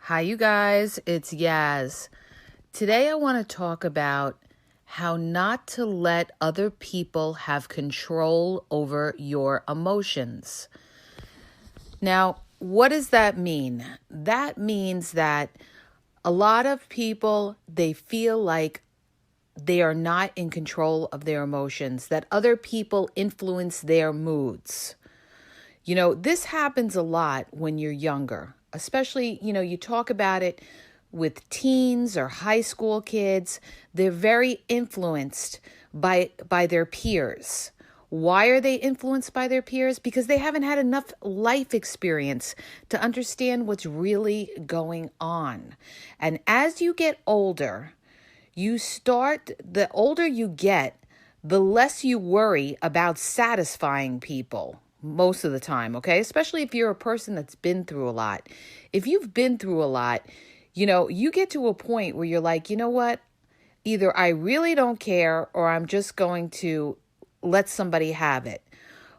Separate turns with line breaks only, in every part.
Hi, you guys. It's Yaz. Today, I want to talk about how not to let other people have control over your emotions. Now, what does that mean? That means that a lot of people, they feel like they are not in control of their emotions, that other people influence their moods. This happens a lot when you're younger, especially, you talk about it with teens or high school kids. They're very influenced by their peers. Why are they influenced by their peers? Because they haven't had enough life experience to understand what's really going on. And as you get older, the older you get, the less you worry about satisfying people most of the time, okay? Especially if you're a person that's been through a lot. If you've been through a lot, you get to a point where you're like, you know what? Either I really don't care or I'm just going to let somebody have it.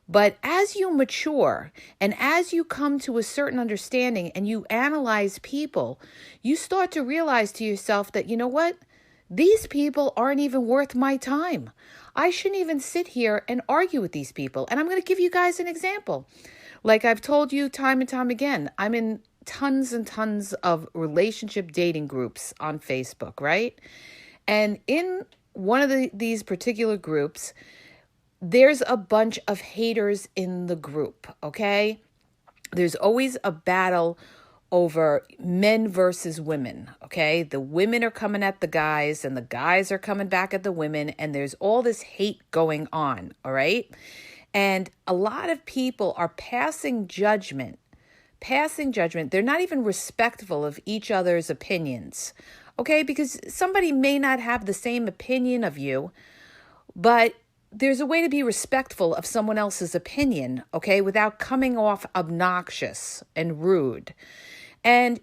But as you mature and as you come to a certain understanding and you analyze people, you start to realize to yourself that, you know what? These people aren't even worth my time. I shouldn't even sit here and argue with these people. And I'm going to give you guys an example. Like I've told you time and time again, I'm in tons and tons of relationship dating groups on Facebook, right? And in one of these particular groups, there's a bunch of haters in the group, okay? There's always a battle over men versus women, okay? The women are coming at the guys and the guys are coming back at the women, and there's all this hate going on, all right? And a lot of people are passing judgment. They're not even respectful of each other's opinions, okay? Because somebody may not have the same opinion of you, but there's a way to be respectful of someone else's opinion, okay, without coming off obnoxious and rude. And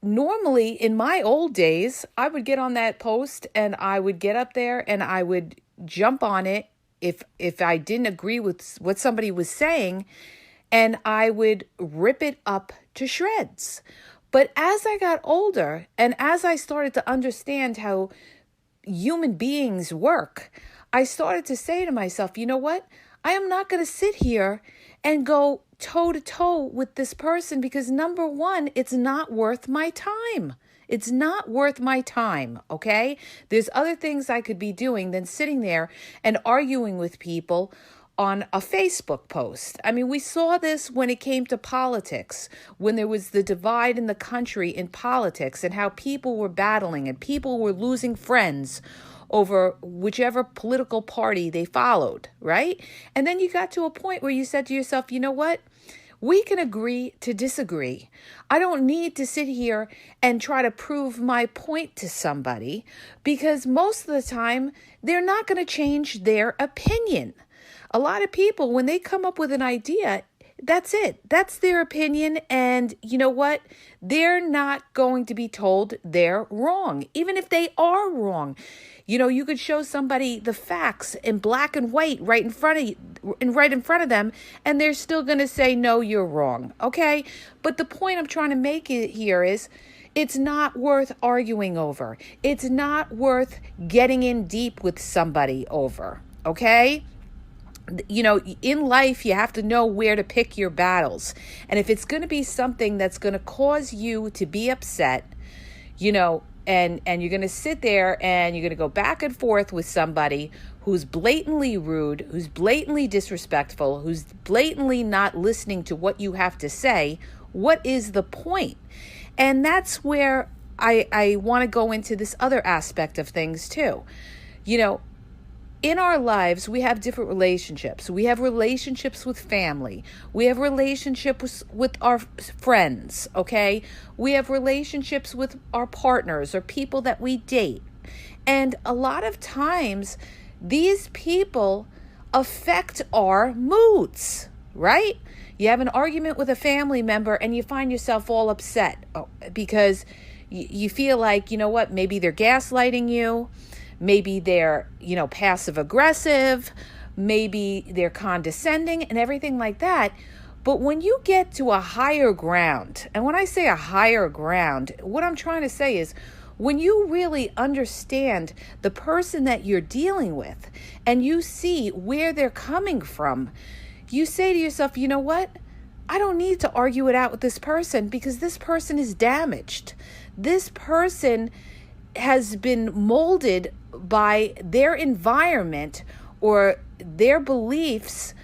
normally in my old days, I would get on that post and I would get up there and I would jump on it if I didn't agree with what somebody was saying, and I would rip it up to shreds. But as I got older and as I started to understand how human beings work, I started to say to myself, you know what? I am not going to sit here and go toe to toe with this person because number one, it's not worth my time. It's not worth my time, okay? There's other things I could be doing than sitting there and arguing with people on a Facebook post. I mean, we saw this when it came to politics, when there was the divide in the country in politics and how people were battling and people were losing friends over whichever political party they followed, right? And then you got to a point where you said to yourself, you know what? We can agree to disagree. I don't need to sit here and try to prove my point to somebody because most of the time they're not going to change their opinion. A lot of people, when they come up with an idea, that's it. That's their opinion. And you know what? They're not going to be told they're wrong, even if they are wrong. You could show somebody the facts in black and white right in front of them, and they're still going to say, no, you're wrong. Okay. But the point I'm trying to make here is it's not worth arguing over. It's not worth getting in deep with somebody over. Okay. In life, you have to know where to pick your battles. And if it's going to be something that's going to cause you to be upset, and you're going to sit there and you're going to go back and forth with somebody who's blatantly rude, who's blatantly disrespectful, who's blatantly not listening to what you have to say, what is the point? And that's where I want to go into this other aspect of things too. In our lives, we have different relationships. We have relationships with family. We have relationships with our friends, okay? We have relationships with our partners or people that we date. And a lot of times, these people affect our moods, right? You have an argument with a family member and you find yourself all upset because you feel like, you know what, maybe they're gaslighting you. Maybe they're, passive aggressive. Maybe they're condescending and everything like that. But when you get to a higher ground, and when I say a higher ground, what I'm trying to say is when you really understand the person that you're dealing with and you see where they're coming from, you say to yourself, you know what? I don't need to argue it out with this person because this person is damaged. This person has been molded by their environment or their beliefs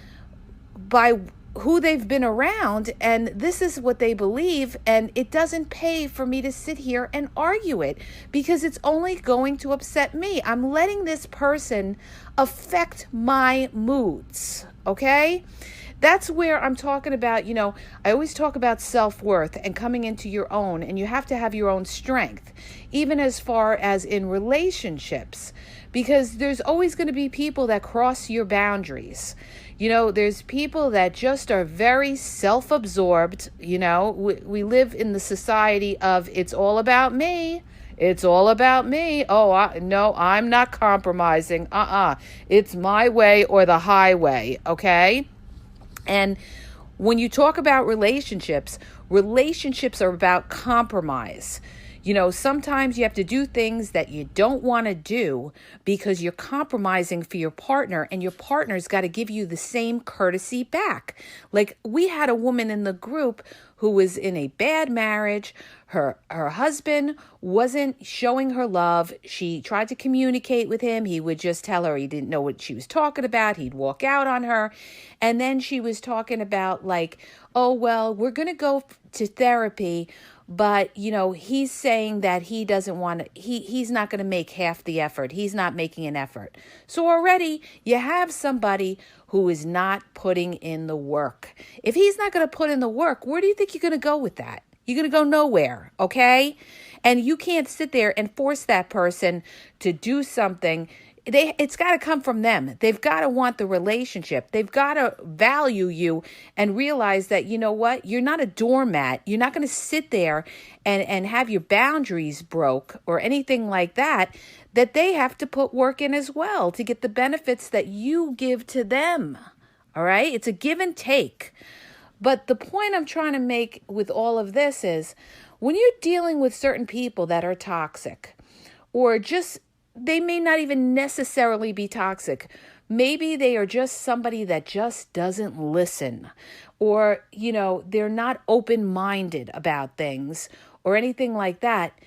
by who they've been around, and this is what they believe, and it doesn't pay for me to sit here and argue it because it's only going to upset me. I'm letting this person affect my moods, okay? That's where I'm talking about, I always talk about self-worth and coming into your own, and you have to have your own strength, even as far as in relationships, because there's always going to be people that cross your boundaries. There's people that just are very self-absorbed. We live in the society of it's all about me. It's all about me. Oh, no, I'm not compromising. It's my way or the highway, okay? And when you talk about relationships are about compromise. Sometimes you have to do things that you don't want to do because you're compromising for your partner, and your partner's got to give you the same courtesy back. Like, we had a woman in the group who was in a bad marriage. Her husband wasn't showing her love. She tried to communicate with him. He would just tell her he didn't know what she was talking about. He'd walk out on her. And then she was talking about like, oh, well, we're going to go to therapy, but, he's saying that he doesn't want to, he's not going to make half the effort. He's not making an effort. So already you have somebody who is not putting in the work. If he's not going to put in the work, where do you think you're going to go with that? You're going to go nowhere, okay? And you can't sit there and force that person to do something. It's got to come from them. They've got to want the relationship. They've got to value you and realize that, you know what? You're not a doormat. You're not going to sit there and have your boundaries broke or anything like that, that they have to put work in as well to get the benefits that you give to them. All right? It's a give and take. But the point I'm trying to make with all of this is when you're dealing with certain people that are toxic, or just they may not even necessarily be toxic. Maybe they are just somebody that just doesn't listen, or, they're not open-minded about things or anything like that.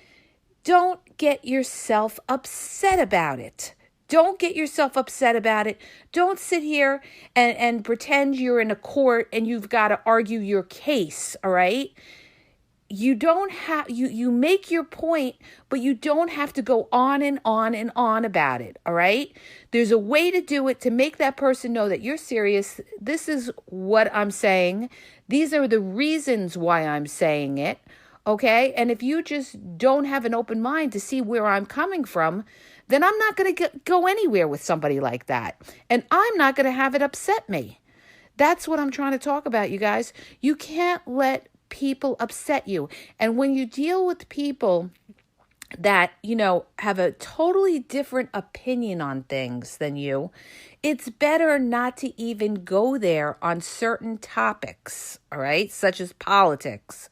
Don't get yourself upset about it. Don't get yourself upset about it. Don't sit here and pretend you're in a court and you've got to argue your case, all right? You don't have, you make your point, but you don't have to go on and on and on about it, all right? There's a way to do it to make that person know that you're serious. This is what I'm saying. These are the reasons why I'm saying it, okay? And if you just don't have an open mind to see where I'm coming from, then I'm not going to go anywhere with somebody like that. And I'm not going to have it upset me. That's what I'm trying to talk about, you guys. You can't let people upset you. And when you deal with people that, have a totally different opinion on things than you, it's better not to even go there on certain topics, all right? Such as politics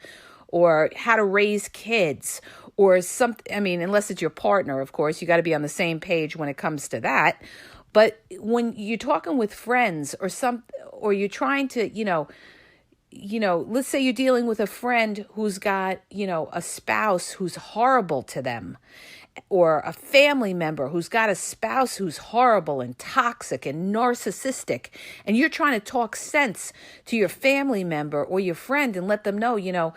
or how to raise kids or something. I mean, unless it's your partner, of course, you got to be on the same page when it comes to that. But when you're talking with friends or you're trying to, let's say you're dealing with a friend who's got, a spouse who's horrible to them, or a family member who's got a spouse who's horrible and toxic and narcissistic, and you're trying to talk sense to your family member or your friend and let them know,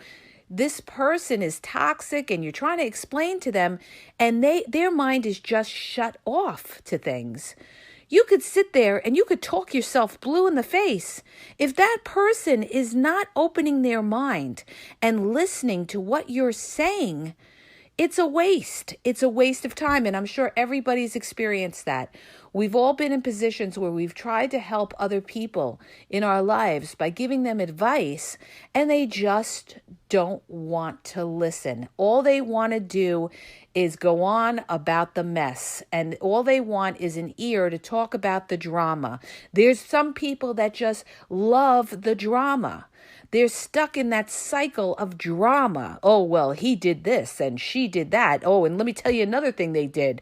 this person is toxic, and you're trying to explain to them, and their mind is just shut off to things. You could sit there and you could talk yourself blue in the face. If that person is not opening their mind and listening to what you're saying, it's a waste. It's a waste of time. And I'm sure everybody's experienced that. We've all been in positions where we've tried to help other people in our lives by giving them advice, and they just don't want to listen. All they want to do is go on about the mess, and all they want is an ear to talk about the drama. There's some people that just love the drama. They're stuck in that cycle of drama. Oh, well, he did this and she did that. Oh, and let me tell you another thing they did.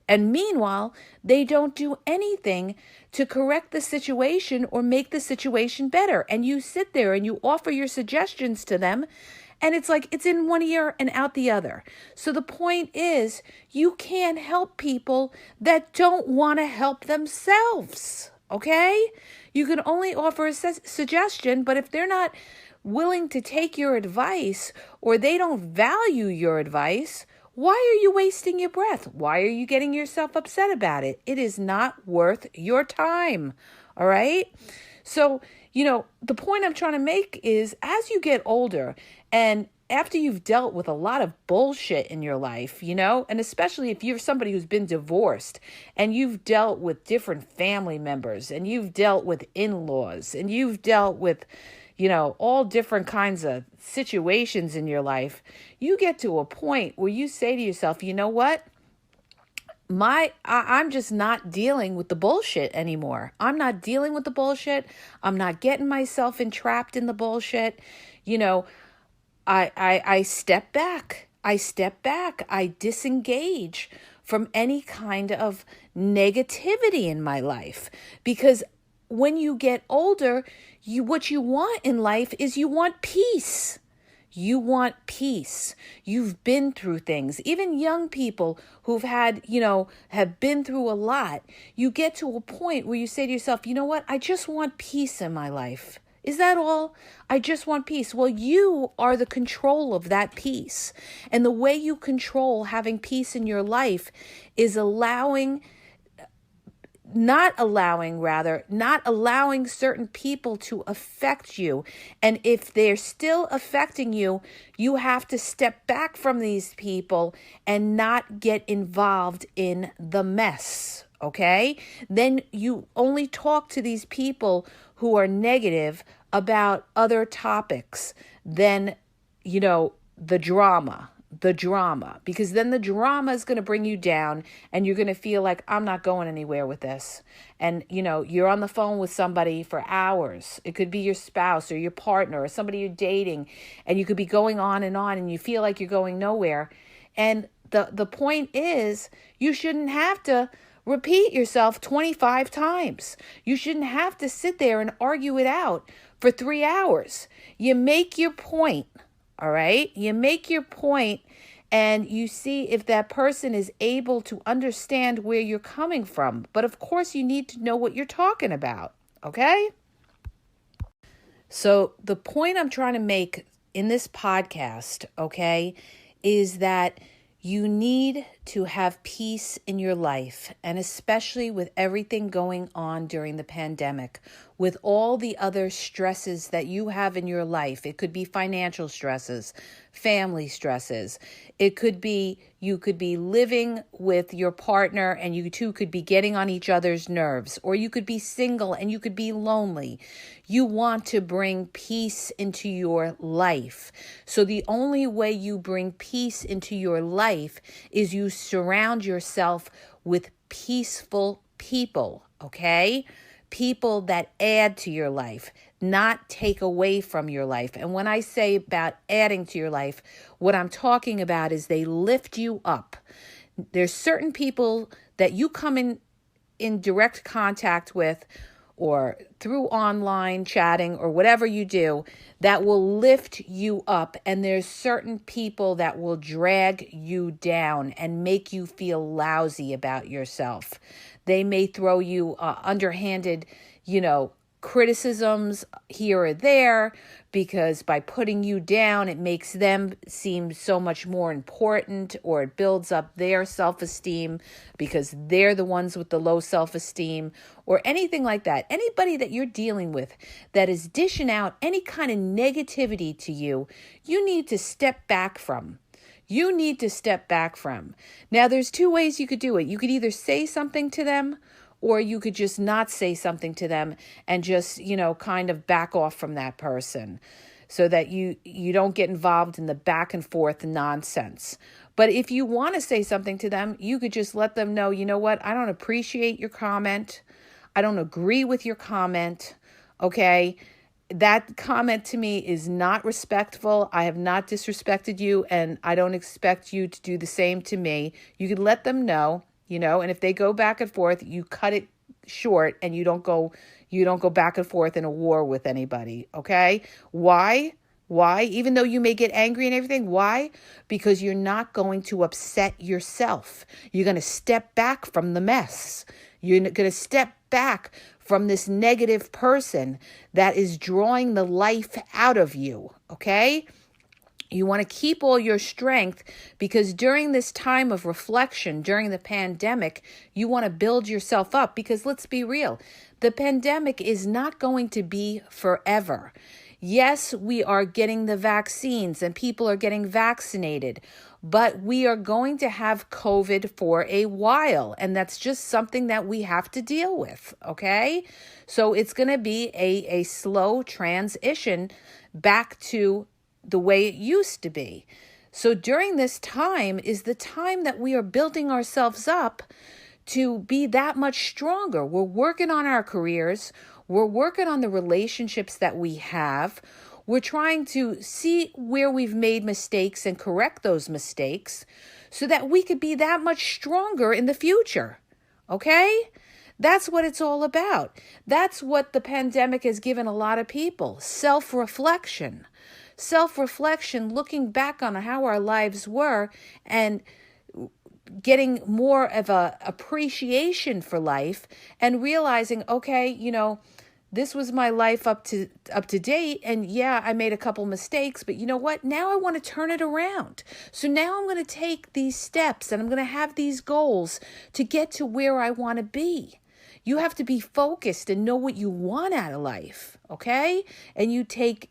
And meanwhile, they don't do anything to correct the situation or make the situation better. And you sit there and you offer your suggestions to them, and it's like it's in one ear and out the other. So the point is, you can't help people that don't want to help themselves. Okay? You can only offer a suggestion, but if they're not willing to take your advice or they don't value your advice, why are you wasting your breath? Why are you getting yourself upset about it? It is not worth your time. All right? So, the point I'm trying to make is as you get older and after you've dealt with a lot of bullshit in your life, and especially if you're somebody who's been divorced and you've dealt with different family members and you've dealt with in-laws and you've dealt with, all different kinds of situations in your life, you get to a point where you say to yourself, you know what? I'm just not dealing with the bullshit anymore. I'm not dealing with the bullshit. I'm not getting myself entrapped in the bullshit. I step back. I disengage from any kind of negativity in my life. Because when you get older, what you want in life is you want peace. You want peace. You've been through things. Even young people who've had, have been through a lot, you get to a point where you say to yourself, you know what? I just want peace in my life. Is that all? I just want peace. Well, you are the control of that peace. And the way you control having peace in your life is not allowing certain people to affect you. And if they're still affecting you, you have to step back from these people and not get involved in the mess. Okay? Then you only talk to these people who are negative about other topics than, the drama, because then the drama is going to bring you down and you're going to feel like I'm not going anywhere with this. And, you're on the phone with somebody for hours. It could be your spouse or your partner or somebody you're dating, and you could be going on and you feel like you're going nowhere. And the point is, you shouldn't have to repeat yourself 25 times. You shouldn't have to sit there and argue it out for 3 hours. You make your point, all right? You make your point and you see if that person is able to understand where you're coming from. But of course, you need to know what you're talking about, okay? So the point I'm trying to make in this podcast, okay, is that you need to have peace in your life, and especially with everything going on during the pandemic, with all the other stresses that you have in your life. It could be financial stresses, family stresses. It could be you could be living with your partner and you two could be getting on each other's nerves, or you could be single and you could be lonely. You want to bring peace into your life. So the only way you bring peace into your life is you surround yourself with peaceful people, okay? People that add to your life, not take away from your life. And when I say about adding to your life, what I'm talking about is they lift you up. There's certain people that you come in direct contact with, or through online chatting or whatever you do, that will lift you up. And there's certain people that will drag you down and make you feel lousy about yourself. They may throw you underhanded, criticisms here or there, because by putting you down, it makes them seem so much more important, or it builds up their self-esteem because they're the ones with the low self-esteem, or anything like that. Anybody that you're dealing with that is dishing out any kind of negativity to you, you need to step back from. you need to step back from. Now, there's two ways you could do it. You could either say something to them, or you could just not say something to them and just, kind of back off from that person so that you don't get involved in the back and forth nonsense. But if you want to say something to them, you could just let them know, you know what, I don't appreciate your comment. I don't agree with your comment. Okay? That comment to me is not respectful. I have not disrespected you, and I don't expect you to do the same to me. You could let them know, and if they go back and forth, you cut it short and you don't go back and forth in a war with anybody. Okay? Why? Even though you may get angry and everything, why? Because you're not going to upset yourself. You're going to step back from the mess. You're going to step back from this negative person that is drawing the life out of you. Okay? You want to keep all your strength, because during this time of reflection, during the pandemic, you want to build yourself up, because let's be real, the pandemic is not going to be forever. Yes, we are getting the vaccines and people are getting vaccinated, but we are going to have COVID for a while, and that's just something that we have to deal with, okay? So it's going to be a slow transition back to the way it used to be. So during this time is the time that we are building ourselves up to be that much stronger. We're working on our careers. We're working on the relationships that we have. We're trying to see where we've made mistakes and correct those mistakes so that we could be that much stronger in the future. Okay? That's what it's all about. That's what the pandemic has given a lot of people. Self-reflection. Self-reflection, looking back on how our lives were and getting more of a appreciation for life and realizing, okay, this was my life up to date, and yeah, I made a couple mistakes, but you know what? Now I want to turn it around. So now I'm going to take these steps and I'm going to have these goals to get to where I want to be. You have to be focused and know what you want out of life, okay? And you take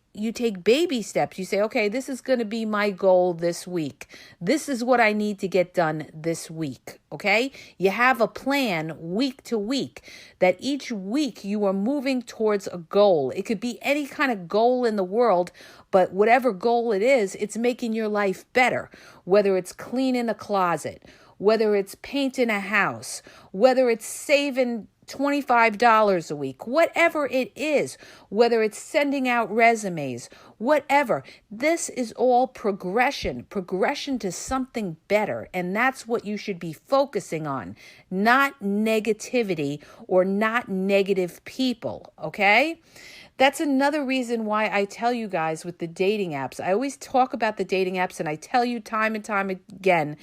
baby steps. You say, okay, this is going to be my goal this week. This is what I need to get done this week, okay? You have a plan week to week, that each week you are moving towards a goal. It could be any kind of goal in the world, but whatever goal it is, it's making your life better, whether it's cleaning a closet, whether it's painting a house, whether it's saving $25 a week, whatever it is, whether it's sending out resumes, whatever. This is all progression to something better. And that's what you should be focusing on, not negativity or not negative people, okay? That's another reason why I tell you guys with the dating apps. I always talk about the dating apps, and I tell you time and time again,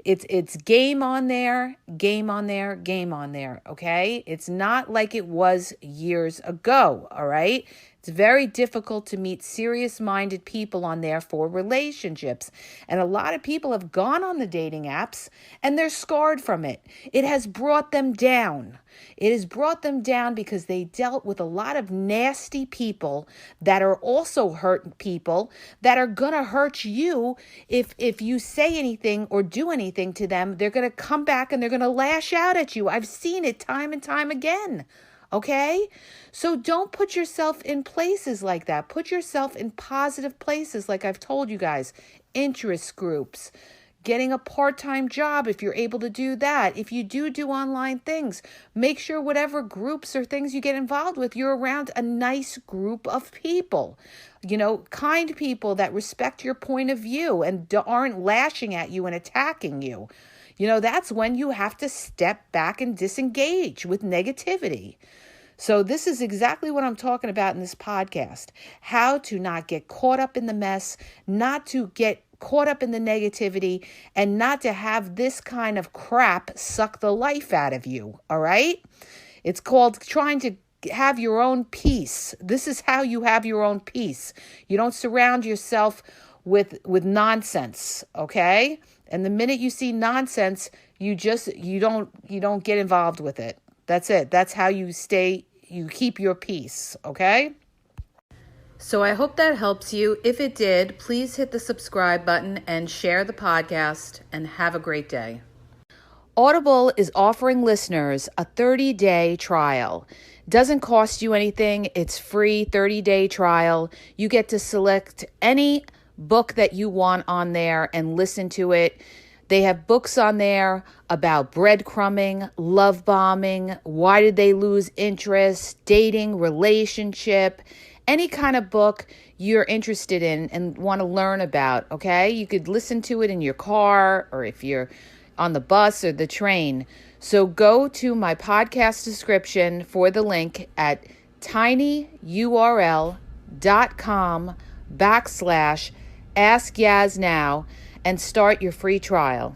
it's game on there, game on there, game on there, okay? It's not like it was years ago, all right? It's very difficult to meet serious-minded people on there for relationships. And a lot of people have gone on the dating apps and they're scarred from it. It has brought them down. It has brought them down because they dealt with a lot of nasty people that are also hurting people that are going to hurt you if you say anything or do anything to them. They're going to come back and they're going to lash out at you. I've seen it time and time again. Okay? So don't put yourself in places like that. Put yourself in positive places, like I've told you guys. Interest groups, getting a part-time job if you're able to do that. If you do online things, make sure whatever groups or things you get involved with, you're around a nice group of people. Kind people that respect your point of view and aren't lashing at you and attacking you. That's when you have to step back and disengage with negativity. So this is exactly what I'm talking about in this podcast. How to not get caught up in the mess, not to get caught up in the negativity, and not to have this kind of crap suck the life out of you, all right? It's called trying to have your own peace. This is how you have your own peace. You don't surround yourself with nonsense, okay? And the minute you see nonsense, you don't get involved with it. That's it. That's how you keep your peace, okay? So I hope that helps you. If it did, please hit the subscribe button and share the podcast, and have a great day. Audible is offering listeners a 30-day trial. Doesn't cost you anything. It's free 30-day trial. You get to select any book that you want on there and listen to it. They have books on there about breadcrumbing, love bombing, why did they lose interest, dating, relationship, any kind of book you're interested in and want to learn about, okay? You could listen to it in your car or if you're on the bus or the train. So go to my podcast description for the link at tinyurl.com/AskYazNow and start your free trial.